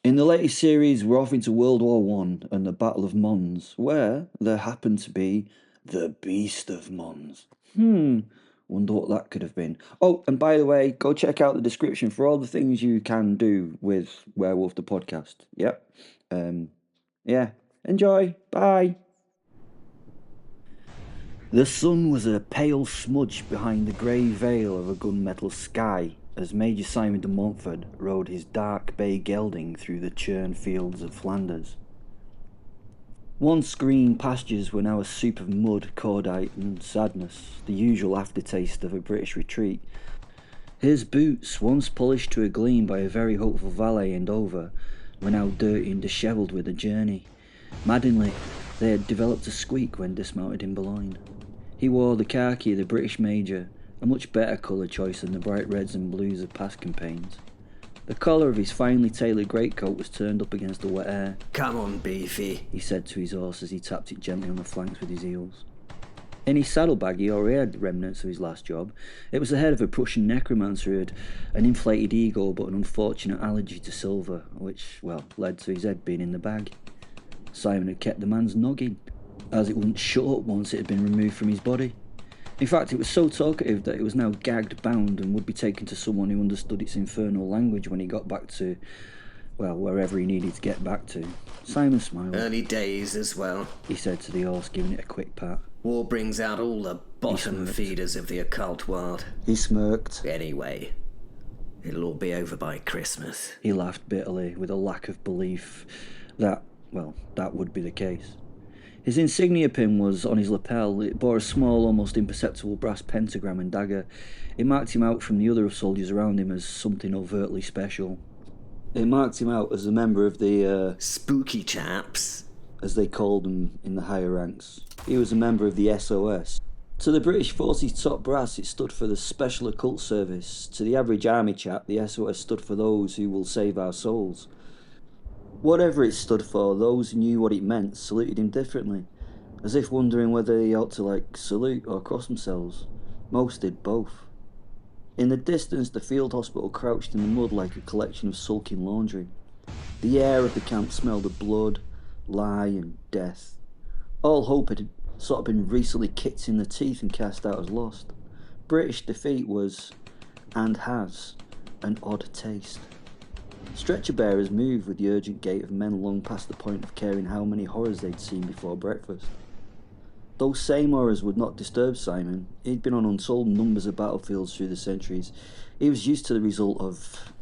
In the latest series, we're off into World War One and the Battle of Mons, where there happened to be the Beast of Mons. Wonder what that could have been. Oh, and by the way, go check out the description for all the things you can do with Werewolf the podcast. Yep. Yeah. Enjoy. Bye. The sun was a pale smudge behind the grey veil of a gunmetal sky as Major Simon de Montfort rode his dark bay gelding through the churned fields of Flanders. Once green pastures were now a soup of mud, cordite and sadness, the usual aftertaste of a British retreat. His boots, once polished to a gleam by a very hopeful valet in Dover, were now dirty and dishevelled with the journey. Maddeningly, they had developed a squeak when dismounted in Boulogne. He wore the khaki of the British Major, a much better colour choice than the bright reds and blues of past campaigns. The collar of his finely tailored greatcoat was turned up against the wet air. "Come on, Beefy," he said to his horse as he tapped it gently on the flanks with his heels. In his saddlebag he already had the remnants of his last job. It was the head of a Prussian necromancer who had an inflated ego but an unfortunate allergy to silver, which, led to his head being in the bag. Simon had kept the man's noggin, as it wouldn't shut up once it had been removed from his body. In fact, it was so talkative that it was now gagged, bound, and would be taken to someone who understood its infernal language when he got back to, wherever he needed to get back to. Simon smiled. "Early days as well," he said to the horse, giving it a quick pat. "War brings out all the bottom feeders of the occult world." He smirked. "Anyway, it'll all be over by Christmas." He laughed bitterly, with a lack of belief that would be the case. His insignia pin was on his lapel. It bore a small, almost imperceptible brass pentagram and dagger. It marked him out from the other soldiers around him as something overtly special. It marked him out as a member of the, spooky chaps, as they called them in the higher ranks. He was a member of the SOS. To the British Force's top brass, it stood for the Special Occult Service. To the average army chap, the SOS stood for those who will save our souls. Whatever it stood for, those who knew what it meant saluted him differently, as if wondering whether he ought to, salute or cross themselves. Most did both. In the distance, the field hospital crouched in the mud like a collection of sulking laundry. The air of the camp smelled of blood, lie and death. All hope had sort of been recently kicked in the teeth and cast out as lost. British defeat was, and has, an odd taste. Stretcher bearers moved with the urgent gait of men long past the point of caring how many horrors they'd seen before breakfast. Those same horrors would not disturb Simon. He'd been on untold numbers of battlefields through the centuries. He was used to the result of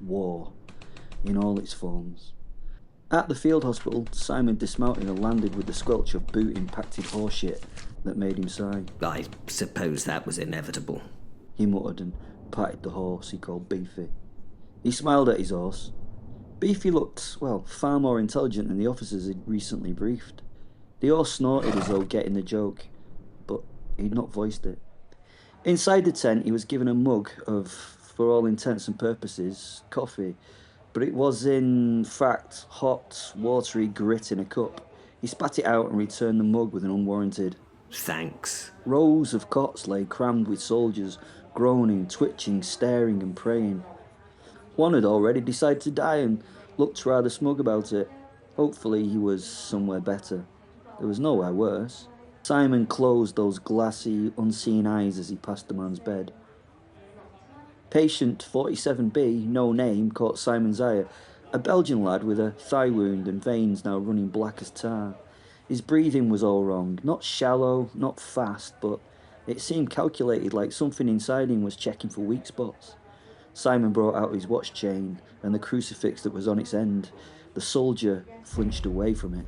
war, in all its forms. At the field hospital, Simon dismounted and landed with the squelch of boot-impacted horseshit that made him sigh. "I suppose that was inevitable," he muttered and patted the horse he called Beefy. He smiled at his horse. Beefy looked, far more intelligent than the officers he'd recently briefed. The horse snorted as though getting the joke, but he'd not voiced it. Inside the tent, he was given a mug of, for all intents and purposes, coffee, but it was in fact hot, watery grit in a cup. He spat it out and returned the mug with an unwarranted "Thanks." Rows of cots lay crammed with soldiers, groaning, twitching, staring and praying. One had already decided to die and looked rather smug about it. Hopefully he was somewhere better. There was nowhere worse. Simon closed those glassy, unseeing eyes as he passed the man's bed. Patient 47B, no name, caught Simon's eye, a Belgian lad with a thigh wound and veins now running black as tar. His breathing was all wrong, not shallow, not fast, but it seemed calculated, like something inside him was checking for weak spots. Simon brought out his watch chain and the crucifix that was on its end. The soldier flinched away from it.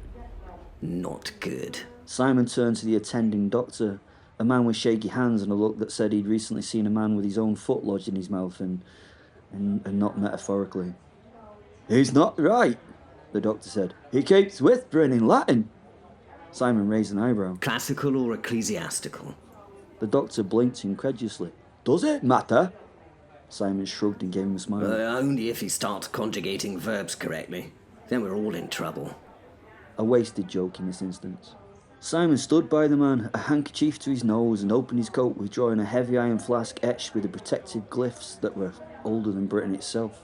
"Not good." Simon turned to the attending doctor, a man with shaky hands and a look that said he'd recently seen a man with his own foot lodged in his mouth and not metaphorically. "He's not right," the doctor said. "He keeps whispering in Latin." Simon raised an eyebrow. "Classical or ecclesiastical?" The doctor blinked incredulously. "Does it matter?" Simon shrugged and gave him a smile. Only if he starts conjugating verbs correctly. Then we're all in trouble." A wasted joke in this instance. Simon stood by the man, a handkerchief to his nose, and opened his coat, withdrawing a heavy iron flask etched with the protective glyphs that were older than Britain itself.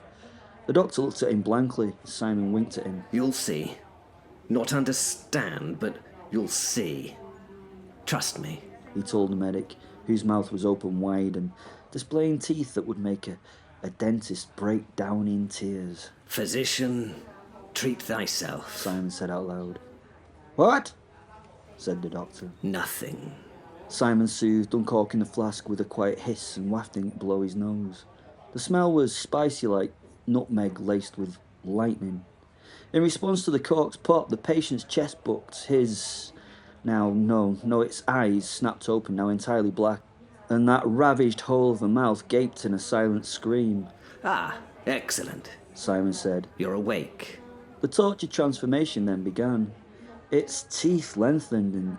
The doctor looked at him blankly. Simon winked at him. You'll see. Not understand, but you'll see. Trust me. He told the medic, whose mouth was open wide and displaying teeth that would make a dentist break down in tears. Physician, treat thyself. Simon said out loud. What? Said the doctor. Nothing. Simon soothed, uncorking the flask with a quiet hiss and wafting it below his nose. The smell was spicy like nutmeg laced with lightning. In response to the cork's pop, the patient's chest bucked. Its eyes snapped open, now entirely black, and that ravaged hole of a mouth gaped in a silent scream. Ah, excellent. Simon said. You're awake. The tortured transformation then began. Its teeth lengthened and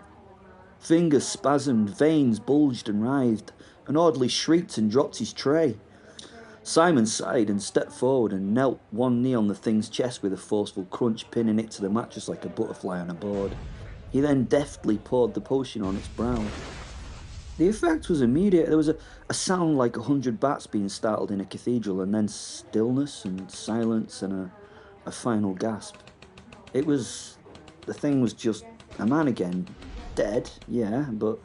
fingers spasmed, veins bulged and writhed, and oddly shrieked and dropped his tray. Simon sighed and stepped forward and knelt one knee on the thing's chest with a forceful crunch, pinning it to the mattress like a butterfly on a board. He then deftly poured the potion on its brow. The effect was immediate. There was a sound like 100 bats being startled in a cathedral, and then stillness and silence and a final gasp. The thing was just a man again. Dead, yeah, but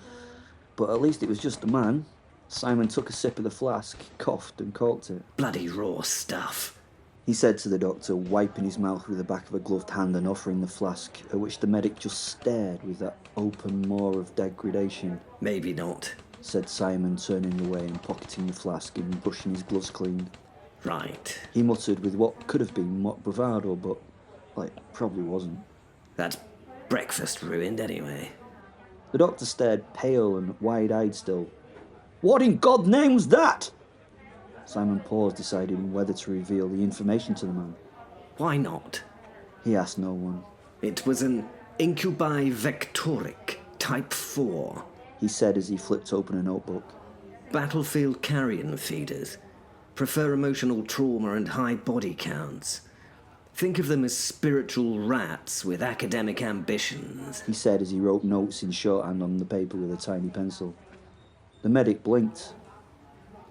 at least it was just a man. Simon took a sip of the flask, coughed and corked it. Bloody raw stuff. He said to the doctor, wiping his mouth with the back of a gloved hand and offering the flask, at which the medic just stared with that open maw of degradation. Maybe not, said Simon, turning away and pocketing the flask and brushing his gloves clean. Right. He muttered with what could have been mock bravado, but, probably wasn't. That's breakfast ruined anyway. The doctor stared pale and wide-eyed still. What in God's name was that? Simon paused, deciding whether to reveal the information to the man. Why not? He asked no one. It was an incubi vectoric, type 4. He said as he flipped open a notebook. Battlefield carrion feeders. Prefer emotional trauma and high body counts. Think of them as spiritual rats with academic ambitions. He said as he wrote notes in shorthand on the paper with a tiny pencil. The medic blinked.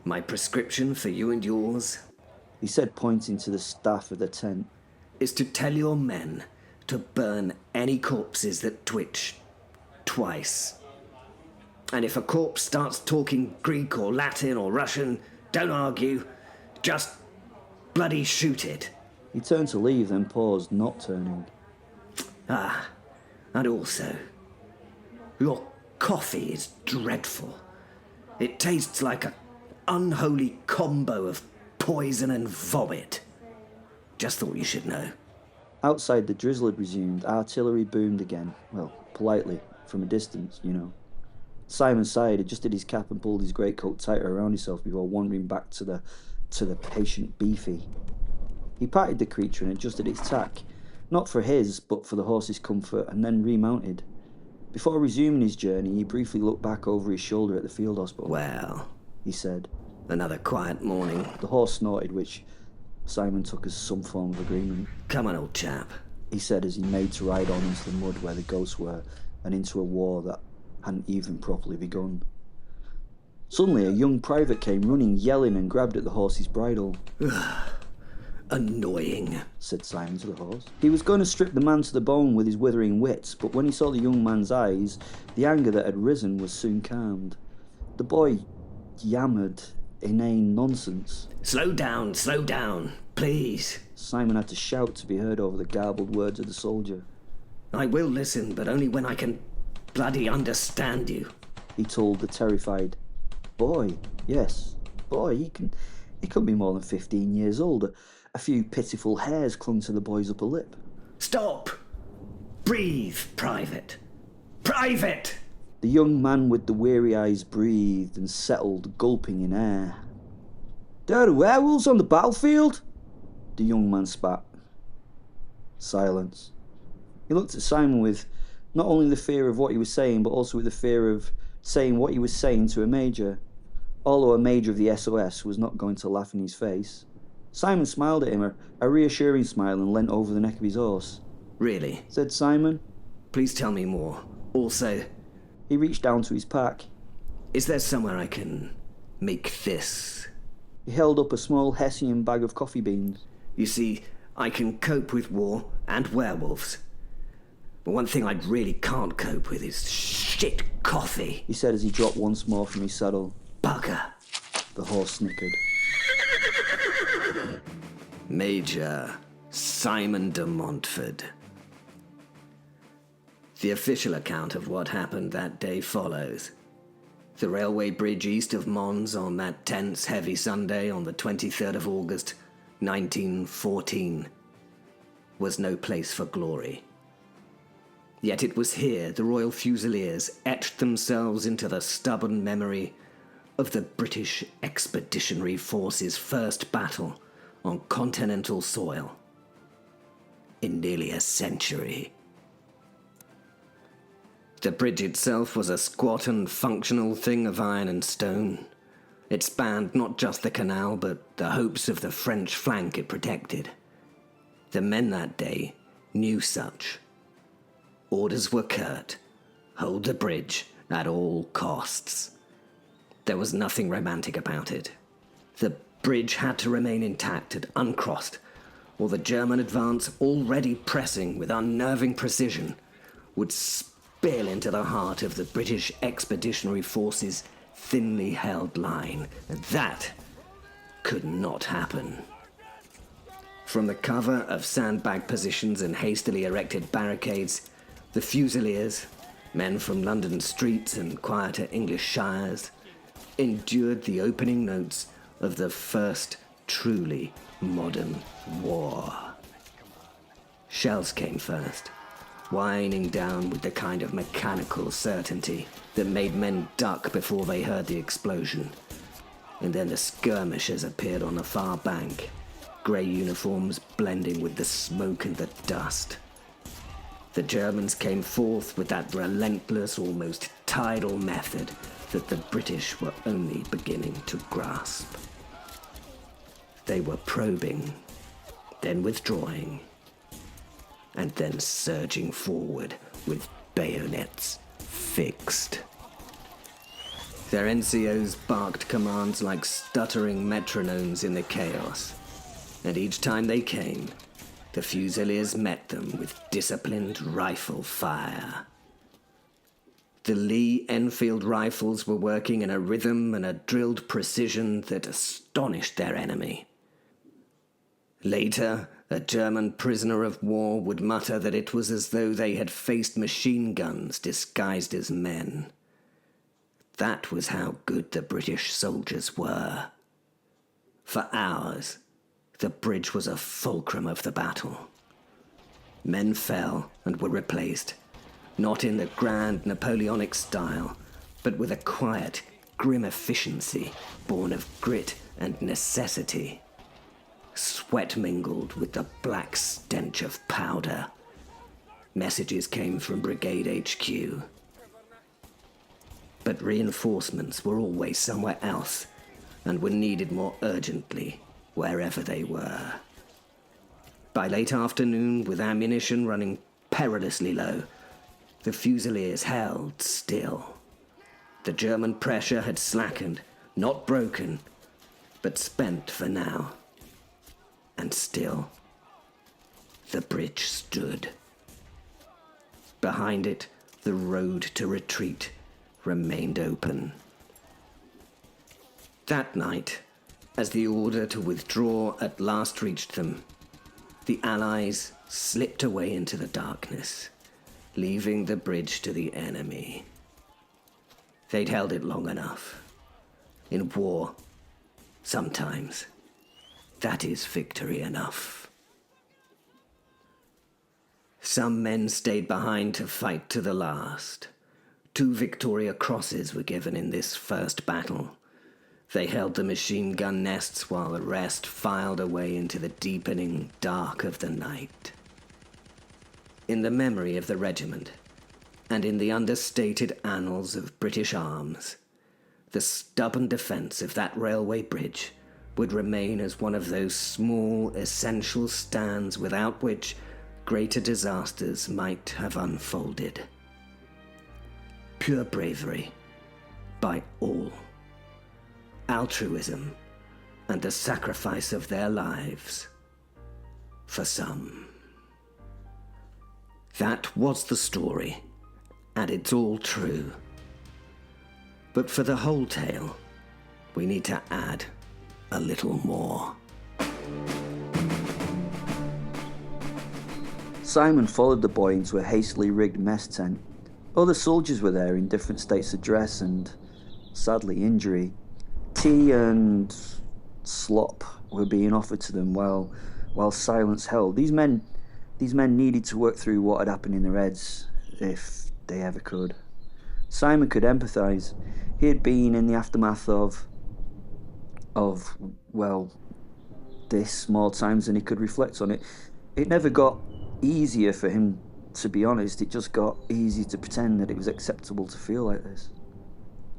My prescription for you and yours, he said, pointing to the staff of the tent, is to tell your men to burn any corpses that twitch twice. And if a corpse starts talking Greek or Latin or Russian, don't argue, just bloody shoot it. He turned to leave, then paused, not turning. Ah, and also, your coffee is dreadful. It tastes like an unholy combo of poison and vomit. Just thought you should know. Outside, the drizzle had resumed. Artillery boomed again. Well, politely, from a distance, you know. Simon sighed, adjusted his cap and pulled his greatcoat tighter around himself before wandering back to the patient Beefy. He patted the creature and adjusted its tack, not for his, but for the horse's comfort, and then remounted. Before resuming his journey, he briefly looked back over his shoulder at the field hospital. Well, he said. Another quiet morning. The horse snorted, which Simon took as some form of agreement. Come on, old chap, he said as he made to ride on into the mud where the ghosts were, and into a war that hadn't even properly begun. Suddenly, a young private came running, yelling, and grabbed at the horse's bridle. Annoying, said Simon to the horse. He was going to strip the man to the bone with his withering wits, but when he saw the young man's eyes, the anger that had risen was soon calmed. The boy yammered inane nonsense. Slow down, please. Simon had to shout to be heard over the garbled words of the soldier. I will listen, but only when I can bloody understand you, he told the terrified boy. Yes, boy, he couldn't be more than 15 years old. A few pitiful hairs clung to the boy's upper lip. Stop! Breathe, Private! Private! The young man with the weary eyes breathed and settled, gulping in air. There are werewolves on the battlefield? The young man spat. Silence. He looked at Simon with not only the fear of what he was saying, but also with the fear of saying what he was saying to a major. Although a major of the SOS was not going to laugh in his face. Simon smiled at him, a reassuring smile, and leant over the neck of his horse. Really? Said Simon. Please tell me more. Also, he reached down to his pack. Is there somewhere I can make this? He held up a small Hessian bag of coffee beans. You see, I can cope with war and werewolves. But one thing I really can't cope with is shit coffee. he said as he dropped once more from his saddle. Bugger. The horse snickered. Major Simon de Montfort. The official account of what happened that day follows. The railway bridge east of Mons on that tense, heavy Sunday on the 23rd of August, 1914, was no place for glory. Yet it was here the Royal Fusiliers etched themselves into the stubborn memory of the British Expeditionary Force's first battle on continental soil in nearly a century. The bridge itself was a squat and functional thing of iron and stone. It spanned not just the canal, but the hopes of the French flank it protected. The men that day knew such. Orders were curt: hold the bridge at all costs. There was nothing romantic about it. The bridge had to remain intact and uncrossed, or the German advance, already pressing with unnerving precision, would spill into the heart of the British Expeditionary Force's thinly held line, and that could not happen. From the cover of sandbag positions and hastily erected barricades, the Fusiliers, men from London streets and quieter English shires, endured the opening notes of the first truly modern war. Shells came first, whining down with the kind of mechanical certainty that made men duck before they heard the explosion. And then the skirmishers appeared on the far bank, grey uniforms blending with the smoke and the dust. The Germans came forth with that relentless, almost tidal method that the British were only beginning to grasp. They were probing, then withdrawing, and then surging forward with bayonets fixed. Their NCOs barked commands like stuttering metronomes in the chaos, and each time they came, the Fusiliers met them with disciplined rifle fire. The Lee Enfield rifles were working in a rhythm and a drilled precision that astonished their enemy. Later, a German prisoner of war would mutter that it was as though they had faced machine guns disguised as men. That was how good the British soldiers were. For hours, the bridge was a fulcrum of the battle. Men fell and were replaced, not in the grand Napoleonic style, but with a quiet, grim efficiency born of grit and necessity. Sweat mingled with the black stench of powder. Messages came from Brigade HQ. But reinforcements were always somewhere else and were needed more urgently wherever they were. By late afternoon, with ammunition running perilously low, the Fusiliers held still. The German pressure had slackened, not broken, but spent for now. And still, the bridge stood. Behind it, the road to retreat remained open. That night, as the order to withdraw at last reached them, the Allies slipped away into the darkness, leaving the bridge to the enemy. They'd held it long enough. In war, sometimes, that is victory enough. Some men stayed behind to fight to the last. 2 Victoria Crosses were given in this first battle. They held the machine gun nests while the rest filed away into the deepening dark of the night. In the memory of the regiment, and in the understated annals of British arms, the stubborn defence of that railway bridge would remain as one of those small, essential stands without which greater disasters might have unfolded. Pure bravery by all. Altruism and the sacrifice of their lives for some. That was the story, and it's all true. But for the whole tale, we need to add a little more. Simon followed the boy into a hastily rigged mess tent. Other soldiers were there in different states of dress and, sadly, injury. Tea and slop were being offered to them while silence held. These men needed to work through what had happened in their heads, if they ever could. Simon could empathise. He had been in the aftermath of this more times than he could reflect on it. It never got easier for him, to be honest. It just got easier to pretend that it was acceptable to feel like this.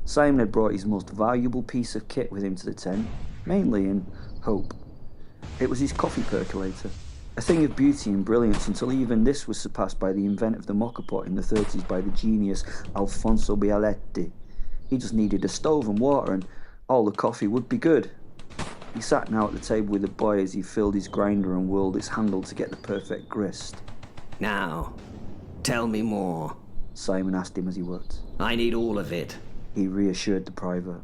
Simon had brought his most valuable piece of kit with him to the tent, mainly in hope. It was his coffee percolator, a thing of beauty and brilliance until even this was surpassed by the invent of the mocha pot in the 30s by the genius Alfonso Bialetti. He just needed a stove and water and all the coffee would be good. He sat now at the table with the boy as he filled his grinder and whirled its handle to get the perfect grist. Now, tell me more. Simon asked him as he worked. I need all of it. He reassured the private.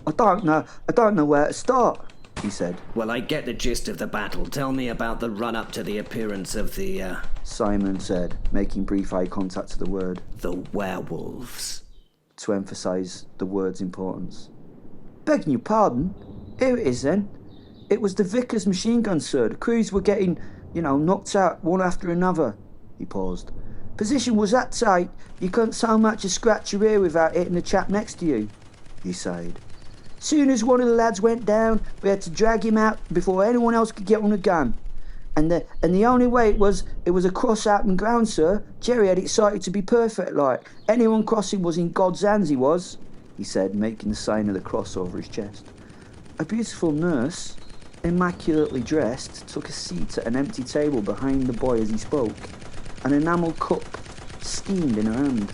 I don't know where to start, he said. Well, I get the gist of the battle. Tell me about the run-up to the appearance of the, Simon said, making brief eye contact to the word. The werewolves. To emphasise the word's importance. Begging your pardon? Here it is then. It was the Vickers machine gun, sir. The crews were getting, knocked out one after another. He paused. Position was that tight, you couldn't so much as scratch your ear without hitting the chap next to you, he sighed. Soon as one of the lads went down, we had to drag him out before anyone else could get on a gun. And the only way it was across open ground, sir. Jerry had it sighted to be perfect like. Anyone crossing was in God's hands, he was, he said, making the sign of the cross over his chest. A beautiful nurse, immaculately dressed, took a seat at an empty table behind the boy as he spoke. An enamel cup steamed in her hand.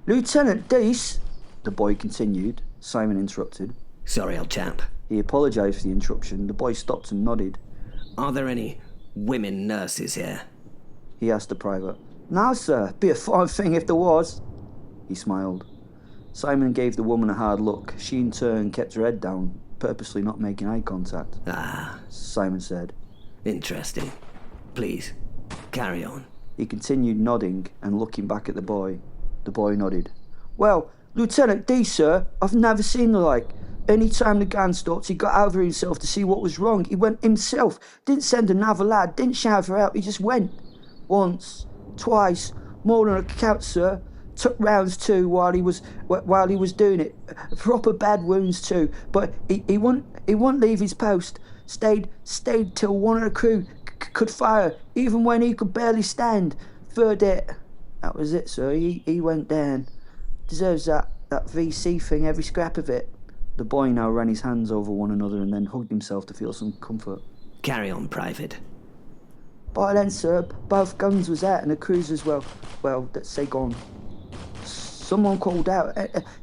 Lieutenant Dease, the boy continued. Simon interrupted. Sorry, old chap. He apologised for the interruption. The boy stopped and nodded. Are there any women nurses here? He asked the private. No, sir. Be a fine thing if there was. He smiled. Simon gave the woman a hard look. She in turn kept her head down, purposely not making eye contact. Ah. Simon said. Interesting. Please, carry on. He continued nodding and looking back at the boy. The boy nodded. Well, Lieutenant D, sir, I've never seen the like. Any time the gun stopped, he got over himself to see what was wrong. He went himself. Didn't send another lad. Didn't shout for help. He just went. Once, twice, more than a count, sir. Took rounds too while he was doing it. Proper bad wounds too. But he wouldn't leave his post. Stayed till one of the crew could fire, even when he could barely stand. Third it. That was it, sir. He went down. Deserves that VC thing, every scrap of it. The boy now ran his hands over one another and then hugged himself to feel some comfort. Carry on, Private. By then, sir, both guns was out and the crews as well, let's say gone. Someone called out,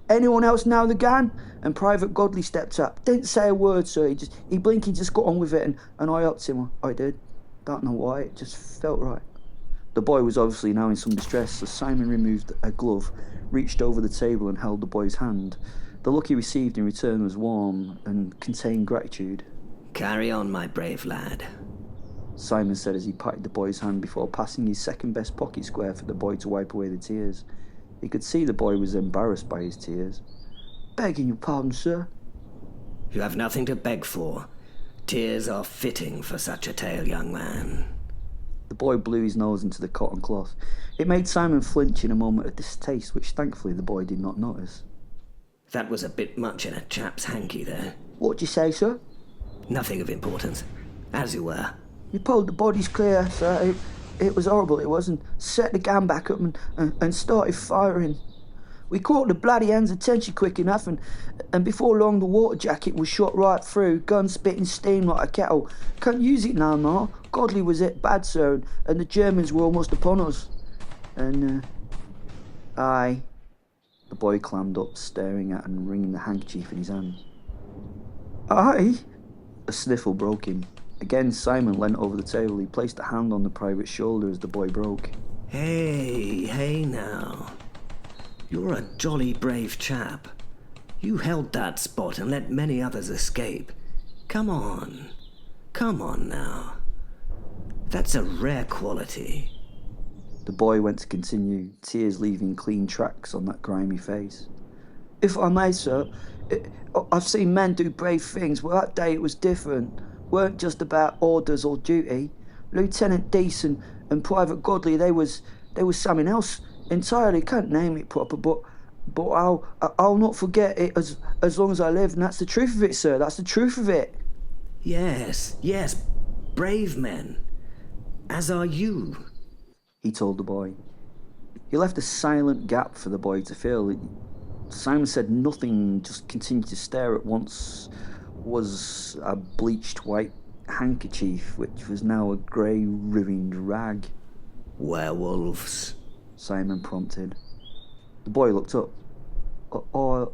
anyone else know the gun? And Private Godley stepped up. Didn't say a word, sir. He blinked, he just got on with it and I helped him. I did. Don't know why, it just felt right. The boy was obviously now in some distress, so Simon removed a glove, reached over the table and held the boy's hand. The look he received in return was warm and contained gratitude. Carry on, my brave lad, Simon said as he patted the boy's hand before passing his second-best pocket square for the boy to wipe away the tears. He could see the boy was embarrassed by his tears. Begging your pardon, sir. You have nothing to beg for. Tears are fitting for such a tale, young man. The boy blew his nose into the cotton cloth. It made Simon flinch in a moment of distaste, which thankfully the boy did not notice. That was a bit much in a chap's hanky there. What'd you say, sir? Nothing of importance. As you were. You pulled the bodies clear, sir. It was horrible, it was, and set the gun back up and started firing. We caught the bloody hand's attention quick enough, and before long the water jacket was shot right through, gun spitting steam like a kettle. Can't use it no more. Godley was hit bad, sir, and the Germans were almost upon us. And, aye. The boy clammed up, staring at and wringing the handkerchief in his hands. Aye? A sniffle broke him. Again, Simon leant over the table. He placed a hand on the private's shoulder as the boy broke. Hey now. You're a jolly brave chap. You held that spot and let many others escape. Come on now. That's a rare quality. The boy went to continue, tears leaving clean tracks on that grimy face. If I may, sir, I've seen men do brave things, but that day it was different. Weren't just about orders or duty. Lieutenant Deason and Private Godley, they was something else entirely. Can't name it proper, but I'll not forget it as long as I live, and that's the truth of it, sir. That's the truth of it. Yes, brave men. As are you, he told the boy. He left a silent gap for the boy to fill. Simon said nothing, just continued to stare at once was a bleached white handkerchief, which was now a grey ruined rag. Werewolves, Simon prompted. The boy looked up. I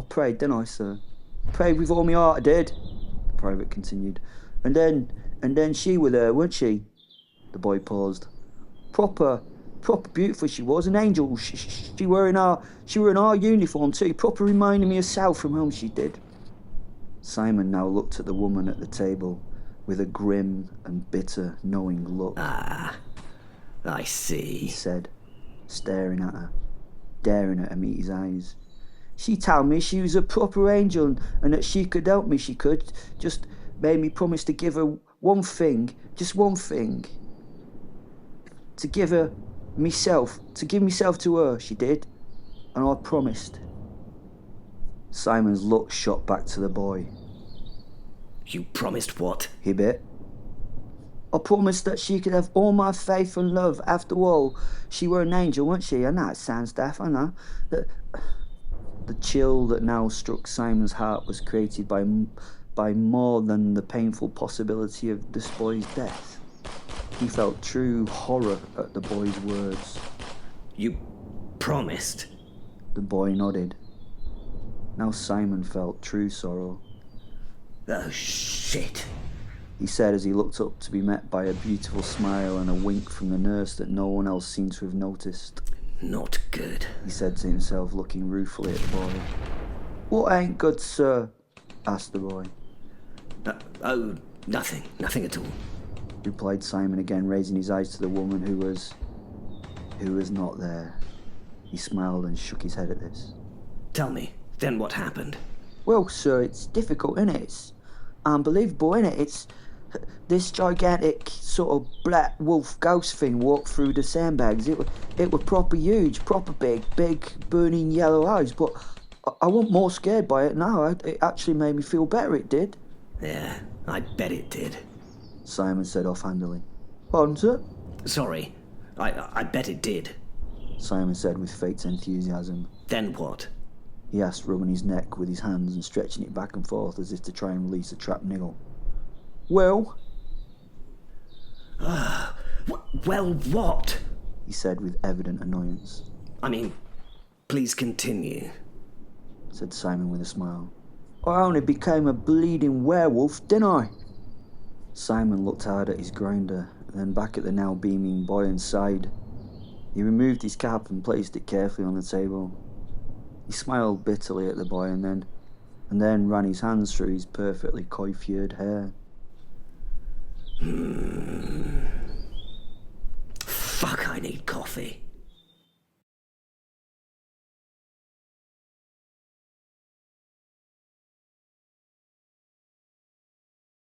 prayed, didn't I, sir? Prayed with all my heart, I did, the private continued. And then she were there, weren't she? The boy paused. Proper beautiful she was, an angel. She were in our uniform too, proper reminding me of Sal from home, she did. Simon now looked at the woman at the table with a grim and bitter, knowing look. Ah, I see, he said, staring at her, daring her to meet his eyes. She told me she was a proper angel and that she could help me, she could. Just made me promise to give her one thing, just one thing. To give myself to her, she did. And I promised. Simon's look shot back to the boy. You promised what? He bit. I promised that she could have all my faith and love. After all, she were an angel, wasn't she? I know it sounds daft, I know. The chill that now struck Simon's heart was created by more than the painful possibility of this boy's death. He felt true horror at the boy's words. You promised? The boy nodded. Now Simon felt true sorrow. Oh, shit, he said as he looked up to be met by a beautiful smile and a wink from the nurse that no one else seemed to have noticed. Not good, he said to himself, looking ruefully at the boy. What ain't good, sir? asked the boy. Nothing at all, replied Simon again, raising his eyes to the woman who was not there. He smiled and shook his head at this. Tell me, then what happened? Well, sir, it's difficult, innit? It's unbelievable, innit? It's this gigantic sort of black wolf ghost thing walked through the sandbags. It were proper huge, proper big burning yellow eyes, but I wasn't more scared by it now. It actually made me feel better, it did. Yeah, I bet it did, Simon said offhandedly. Pardon, sir? Sorry, I bet it did, Simon said with fake enthusiasm. Then what? He asked, rubbing his neck with his hands and stretching it back and forth as if to try and release a trapped niggle. Well? Well, what? He said with evident annoyance. I mean, please continue, said Simon with a smile. I only became a bleeding werewolf, didn't I? Simon looked hard at his grinder, then back at the now beaming boy and sighed. He removed his cap and placed it carefully on the table. He smiled bitterly at the boy and then ran his hands through his perfectly coiffured hair. Fuck, I need coffee.